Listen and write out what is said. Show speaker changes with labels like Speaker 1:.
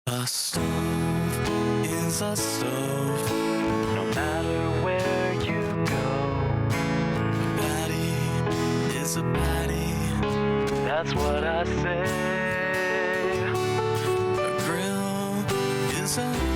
Speaker 1: A stove is a stove, no matter where you go. A patty is a patty, that's what I say. A grill is a